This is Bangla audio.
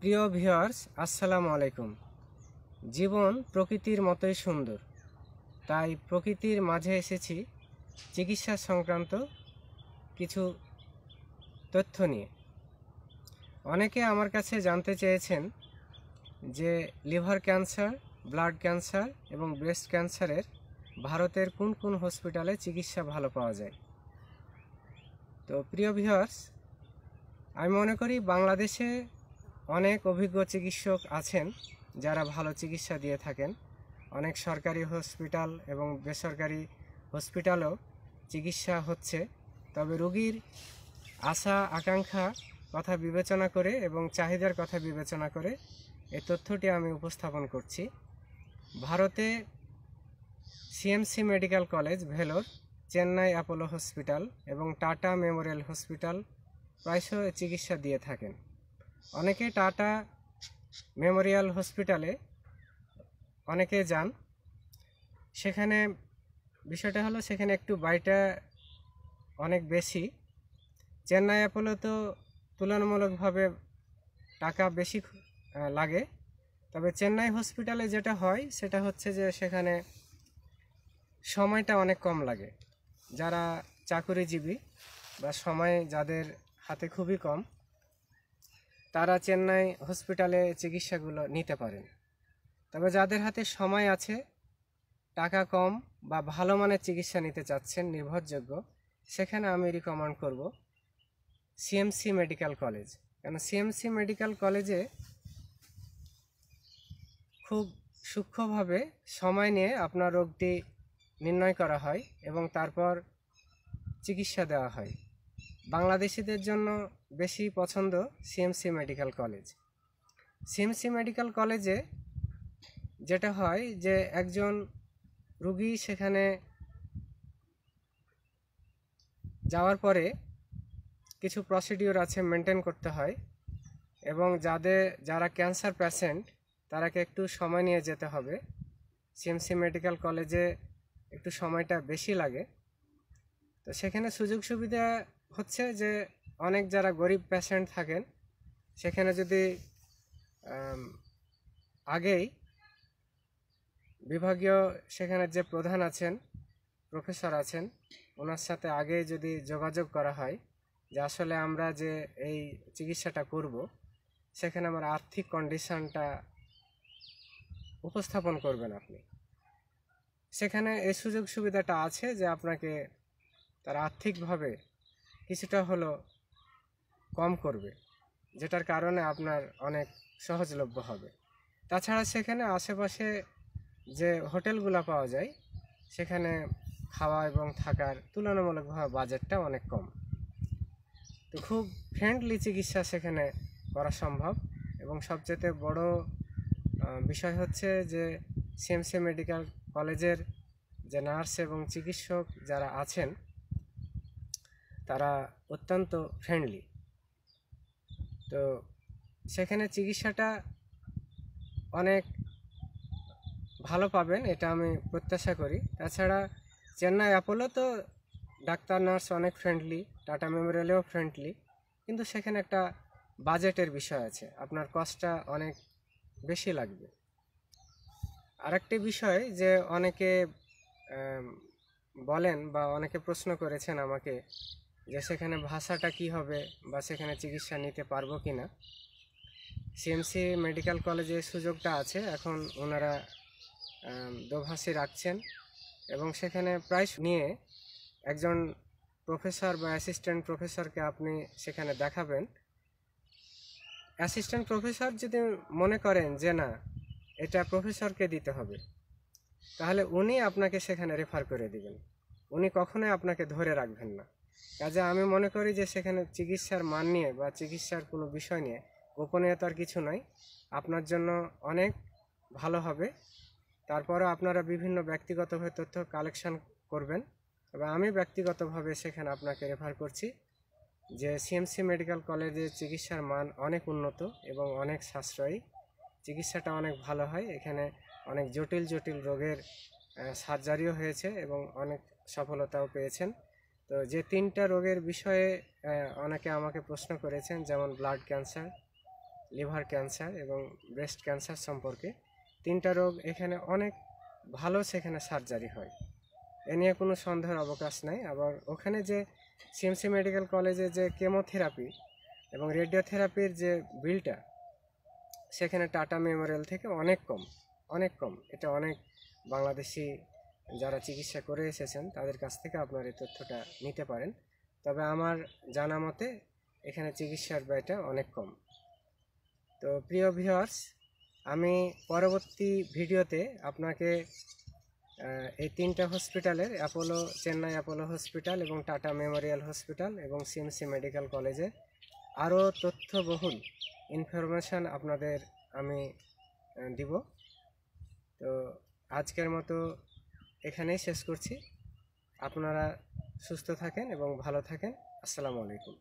প্রিয় ভিউয়ার্স, আসসালামু আলাইকুম। জীবন প্রকৃতির মতোই সুন্দর, তাই প্রকৃতির মাঝে এসেছি চিকিৎসা সংক্রান্ত কিছু তথ্য নিয়ে। অনেকে আমার কাছে জানতে চেয়েছেন যে লিভার ক্যান্সার, ব্লাড ক্যান্সার এবং ব্রেস্ট ক্যান্সারের ভারতের কোন কোন হসপিটালে চিকিৎসা ভালো পাওয়া যায়। তো প্রিয় ভিউয়ার্স, আমি মনে করি বাংলাদেশে অনেক অভিজ্ঞ চিকিৎসক আছেন যারা ভালো চিকিৎসা দিয়ে থাকেন। অনেক সরকারি হসপিটাল এবং বেসরকারি হসপিটালেও চিকিৎসা হচ্ছে। তবে রোগীর আশা আকাঙ্ক্ষা কথা বিবেচনা করে এবং চাহিদার কথা বিবেচনা করে এই তথ্যটি আমি উপস্থাপন করছি। ভারতে CMC medical college Vellore, Chennai Apollo hospital এবং টাটা মেমোরিয়াল হসপিটাল প্রায়শই চিকিৎসা দিয়ে থাকেন। অনেকে টাটা মেমোরিয়াল হসপিটালে অনেকে যান। সেখানে বিষয়টা হলো সেখানে একটু ব্যয়টা অনেক বেশি। চেন্নাই অ্যাপোলো তো তুলনামূলকভাবে টাকা বেশি লাগে। তবে চেন্নাই হসপিটালে যেটা হয় সেটা হচ্ছে যে সেখানে সময়টা অনেক কম লাগে। যারা চাকুরিজীবী বা সময় যাদের হাতে খুবই কম, তারা চেন্নাই হসপিটালে চিকিৎসাগুলো নিতে পারেন। তবে যাদের হাতে সময় আছে, টাকা কম বা ভালো মানের চিকিৎসা নিতে চাচ্ছেন নির্ভরযোগ্য, সেখানে আমি রিকমেন্ড করব সিএমসি মেডিকেল কলেজ। কেন সিএমসি মেডিকেল কলেজে খুব সূক্ষ্মভাবে সময় নিয়ে আপনার রোগটি নির্ণয় করা হয় এবং তারপর চিকিৎসা দেওয়া হয়। বাংলাদেশিদের জন্য বেশি পছন্দ CMC medical college. CMC medical কলেজে যেটা হয় যে একজন রোগী সেখানে যাওয়ার পরে কিছু প্রসিডিওর আছে মেনটেন করতে হয়, এবং যারা ক্যান্সার পেশেন্ট তারাকে একটু সময় নিয়ে যেতে হবে। সিএমসি মেডিকেল কলেজে একটু সময়টা বেশি লাগে। তো সেখানে সুযোগ সুবিধা হচ্ছে যে অনেক যারা গরিব পেশেন্ট থাকেন সেখানে যদি আগেই বিভাগীয় সেখানে যে প্রধান আছেন, প্রফেসর আছেন, ওনার সাথে আগে যদি যোগাযোগ করা হয় যে আসলে আমরা যে এই চিকিৎসাটা করব, সেখানে আমার আর্থিক কন্ডিশনটা উপস্থাপন করবেন আপনি। সেখানে এই সুযোগ সুবিধাটা আছে যে আপনাকে তারা আর্থিকভাবে কিছুটা হলো কম করবে, যেটার কারণে আপনার অনেক সহজলভ্য হবে। তাছাড়া সেখানে আশেপাশে যে হোটেলগুলো পাওয়া যায় সেখানে খাওয়া এবং থাকার তুলনামূলকভাবে বাজেটটা অনেক কম। তো খুব ফ্রেন্ডলি চিকিৎসা সেখানে করা সম্ভব। এবং সবচেয়ে বড় বিষয় হচ্ছে যে সিএমসি মেডিকেল কলেজের যে নার্স এবং চিকিৎসক যারা আছেন তারা অত্যন্ত ফ্রেন্ডলি। তো সেখানে চিকিৎসাটা অনেক ভালো পাবেন, এটা আমি প্রত্যাশা করি। তাছাড়া চেন্নাই অ্যাপোলো তো ডাক্তার নার্স অনেক ফ্রেন্ডলি, টাটা মেমোরিয়ালেও ফ্রেন্ডলি, কিন্তু সেখানে একটা বাজেটের বিষয় আছে, আপনার কস্টটা অনেক বেশি লাগবে। আরেকটি বিষয় যে অনেকে বলেন বা অনেকে প্রশ্ন করেছেন আমাকে যে সেখানে ভাষাটা কি হবে বা সেখানে চিকিৎসা নিতে পারবো কি না। সিএমসি মেডিকেল কলেজে সুযোগটা আছে, এখন ওনারা দোভাষী রাখছেন এবং সেখানে প্রায় নিয়ে একজন প্রফেসর বা অ্যাসিস্ট্যান্ট প্রফেসরকে আপনি সেখানে দেখাবেন। অ্যাসিস্ট্যান্ট প্রফেসর যদি মনে করেন যে না এটা প্রফেসরকে দিতে হবে, তাহলে উনি আপনাকে সেখানে রেফার করে দিবেন, উনি কখনোই আপনাকে ধরে রাখবেন না। কাজে আমি মনে করি যে সেখানে চিকিৎসার মান নিয়ে বা চিকিৎসার কোনো বিষয় নিয়ে গোপনীয়তার কিছু নয়, আপনার জন্য অনেক ভালো হবে। তারপরে আপনারা বিভিন্ন ব্যক্তিগতভাবে তথ্য কালেকশন করবেন, তবে আমি ব্যক্তিগতভাবে সেখানে আপনাকে রেফার করছি যে সিএমসি মেডিকেল কলেজের চিকিৎসার মান অনেক উন্নত এবং অনেক সাশ্রয়ী, চিকিৎসাটা অনেক ভালো হয়। এখানে অনেক জটিল জটিল রোগের সার্জারিও হয়েছে এবং অনেক সফলতাও পেয়েছেন। তো যে 3টা রোগের বিষয়ে অনেকে আমাকে প্রশ্ন করেছেন, যেমন ব্লাড ক্যান্সার, লিভার ক্যান্সার এবং ব্রেস্ট ক্যান্সার সম্পর্কে। 3টা রোগ এখানে অনেক ভালো, সেখানে সার্জারি হয়, এ নিয়ে কোনো সন্দেহের অবকাশ নাই। আবার ওখানে যে সিএমসি মেডিকেল কলেজে যে কেমোথেরাপি এবং রেডিওথেরাপির যে বিলটা, সেখানে টাটা মেমোরিয়াল থেকে অনেক কম, অনেক কম। এটা অনেক বাংলাদেশি যারা চিকিৎসা করে এসেছেন তাদের কাছ থেকে আপনার এই তথ্যটা নিতে পারেন। তবে আমার জানা মতে এখানে চিকিৎসার ব্যয়টা অনেক কম। তো প্রিয় ভিউয়ার্স, আমি পরবর্তী ভিডিওতে আপনাকে এই 3টা হসপিটালের, চেন্নাই অ্যাপোলো হসপিটাল এবং টাটা মেমোরিয়াল হসপিটাল এবং সিএমসি মেডিকেল কলেজে আরও তথ্যবহুল ইনফরমেশান আপনাদের আমি দিব। তো আজকের মতো এখানেই শেষ করছি। আপনারা সুস্থ থাকেন এবং ভালো থাকেন। আসসালামু আলাইকুম।